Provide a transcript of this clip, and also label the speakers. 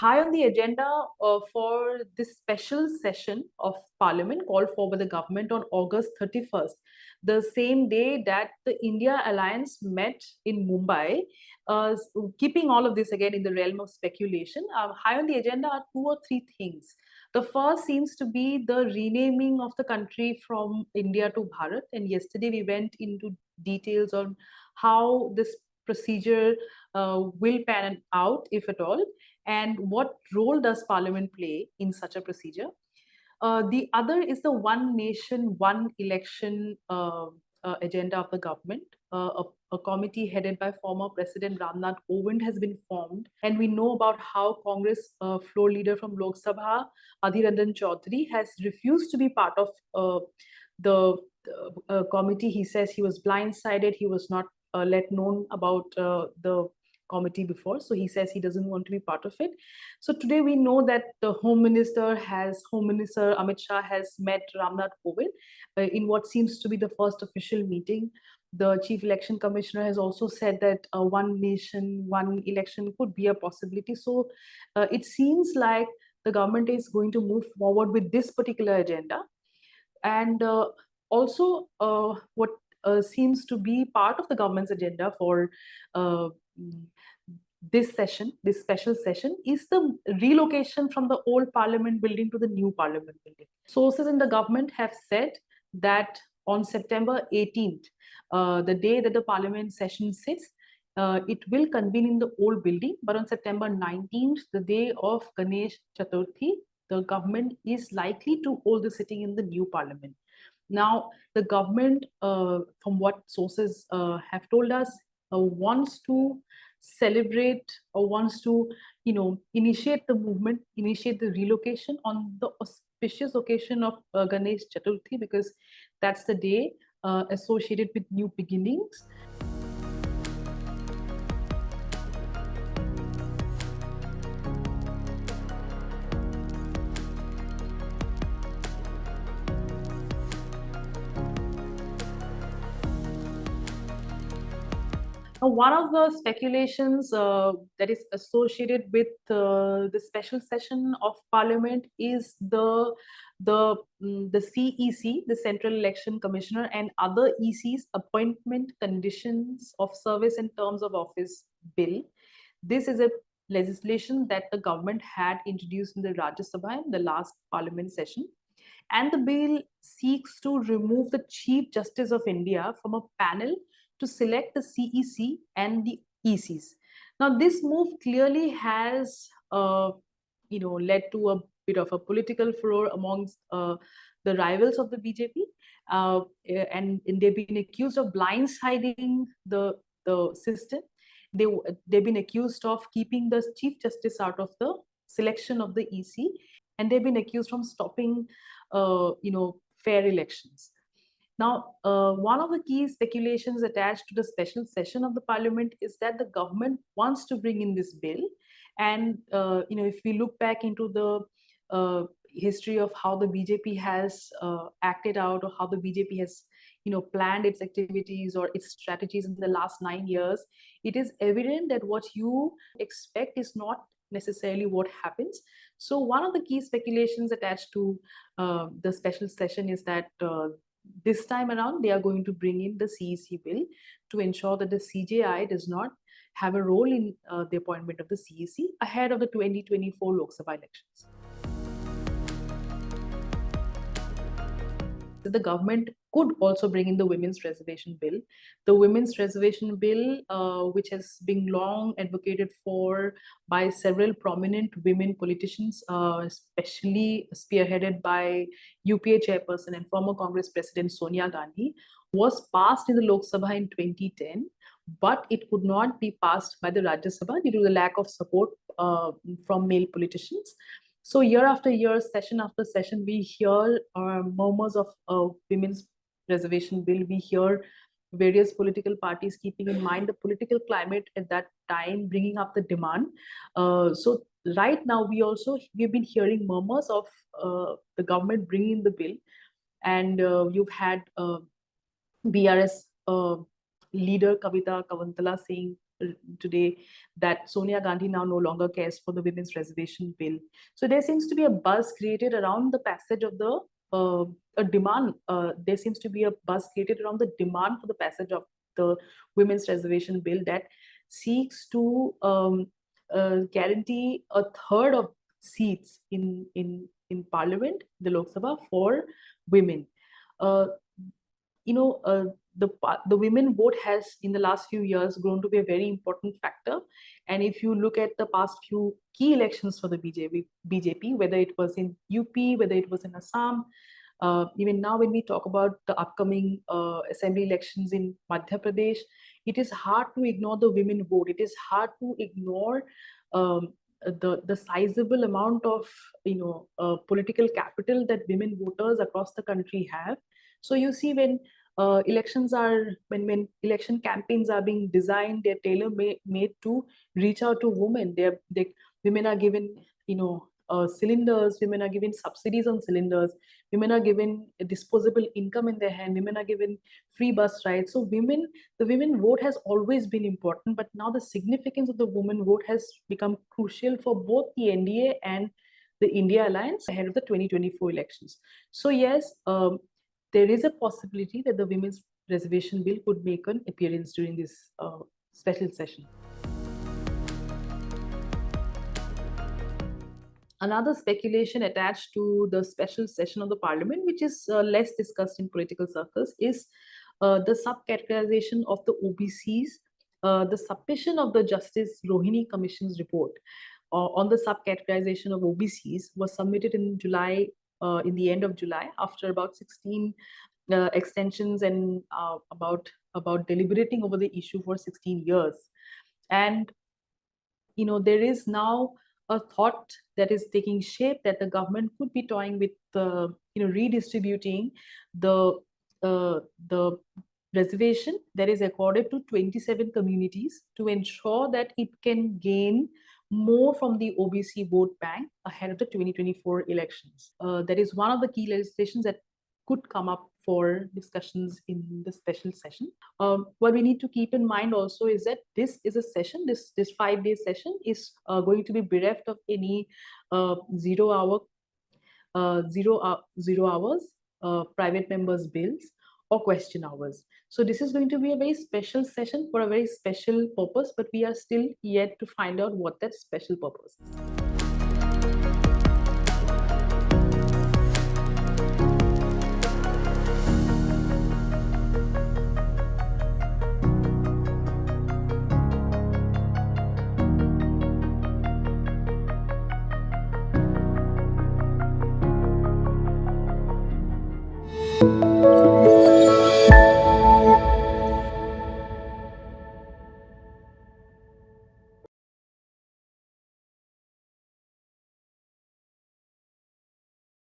Speaker 1: high on the agenda for this special session of Parliament called for by the government on August 31st, the same day that the India Alliance met in Mumbai. Keeping all of this again in the realm of speculation, high on the agenda are two or three things. The first seems to be the renaming of the country from India to Bharat. And yesterday we went into details on how this procedure will pan out, if at all, and what role does Parliament play in such a procedure. The other is the one nation, one election agenda of the government. A committee headed by former President Ramnath Kovind has been formed, and we know about how Congress floor leader from Lok Sabha, Adhir Ranjan Chaudhary, has refused to be part of the committee. He says he was blindsided. He was not let known about the committee before, so he says he doesn't want to be part of it. So today we know that the Home Minister Amit Shah has met Ramnath Kovind in what seems to be the first official meeting. The Chief Election Commissioner has also said that one nation, one election could be a possibility. So it seems like the government is going to move forward with this particular agenda. And also what seems to be part of the government's agenda for this special session, is the relocation from the old Parliament building to the new Parliament building. Sources in the government have said that on September 18th, the day that the Parliament session sits, it will convene in the old building, but on September 19th, the day of Ganesh Chaturthi, the government is likely to hold the sitting in the new Parliament. Now, the government, from what sources have told us, wants to celebrate or wants to, initiate the movement, initiate the relocation on the auspicious occasion of Ganesh Chaturthi, because that's the day associated with new beginnings. One of the speculations that is associated with the special session of Parliament is the CEC, the Central Election Commissioner, and other EC's appointment conditions of service and terms of office bill. This is a legislation that the government had introduced in the Rajya Sabha in the last Parliament session. And the bill seeks to remove the Chief Justice of India from a panel to select the CEC and the ECs. Now, this move clearly has, led to a bit of a political furor amongst the rivals of the BJP, and they've been accused of blindsiding the system. They've been accused of keeping the Chief Justice out of the selection of the EC, and they've been accused from stopping, fair elections. Now, one of the key speculations attached to the special session of the Parliament is that the government wants to bring in this bill. And, if we look back into the history of how the BJP has acted out, or how the BJP has, planned its activities or its strategies in the last 9 years, it is evident that what you expect is not necessarily what happens. So one of the key speculations attached to the special session is that this time around, they are going to bring in the CEC bill to ensure that the CJI does not have a role in the appointment of the CEC ahead of the 2024 Lok Sabha elections. The government could also bring in the Women's Reservation Bill. The Women's Reservation Bill, which has been long advocated for by several prominent women politicians, especially spearheaded by UPA chairperson and former Congress President Sonia Gandhi, was passed in the Lok Sabha in 2010, but it could not be passed by the Rajya Sabha due to the lack of support from male politicians. So year after year, session after session, we hear murmurs of Women's Reservation Bill. We hear various political parties keeping in mind the political climate at that time, bringing up the demand. So right now, we've been hearing murmurs of the government bringing in the bill, and you've had BRS leader Kavita Kavantala saying today that Sonia Gandhi now no longer cares for the Women's Reservation Bill. So there seems to be a buzz created around the passage of the a demand. There seems to be a buzz created around the demand for the passage of the Women's Reservation Bill that seeks to guarantee a third of seats in Parliament, the Lok Sabha, for women. Uh, you know, the women vote has in the last few years grown to be a very important factor. And if you look at the past few key elections for the BJP, whether it was in UP, whether it was in Assam, even now when we talk about the upcoming assembly elections in Madhya Pradesh, it is hard to ignore the women vote. It is hard to ignore the sizable amount of political capital that women voters across the country have. So you see, when when election campaigns are being designed, they're tailor made to reach out to women. Women are given cylinders, women are given subsidies on cylinders, women are given a disposable income in their hand, women are given free bus rides. So the women vote has always been important, but now the significance of the women vote has become crucial for both the NDA and the India Alliance ahead of the 2024 elections. So yes, there is a possibility that the Women's Reservation Bill could make an appearance during this special session. Another speculation attached to the special session of the Parliament, which is less discussed in political circles, is the subcategorization of the OBCs, the submission of the Justice Rohini Commission's report on the subcategorization of OBCs was submitted in July, in the end of July, after about 16 extensions and about deliberating over the issue for 16 years. And there is now a thought that is taking shape that the government could be toying with redistributing the reservation that is accorded to 27 communities to ensure that it can gain more from the OBC vote bank ahead of the 2024 elections. That is one of the key legislations that could come up for discussions in the special session. What we need to keep in mind also is that this is a session, this 5-day session is going to be bereft of any zero hours, private members' bills, or question hours. So this is going to be a very special session for a very special purpose, but we are still yet to find out what that special purpose is.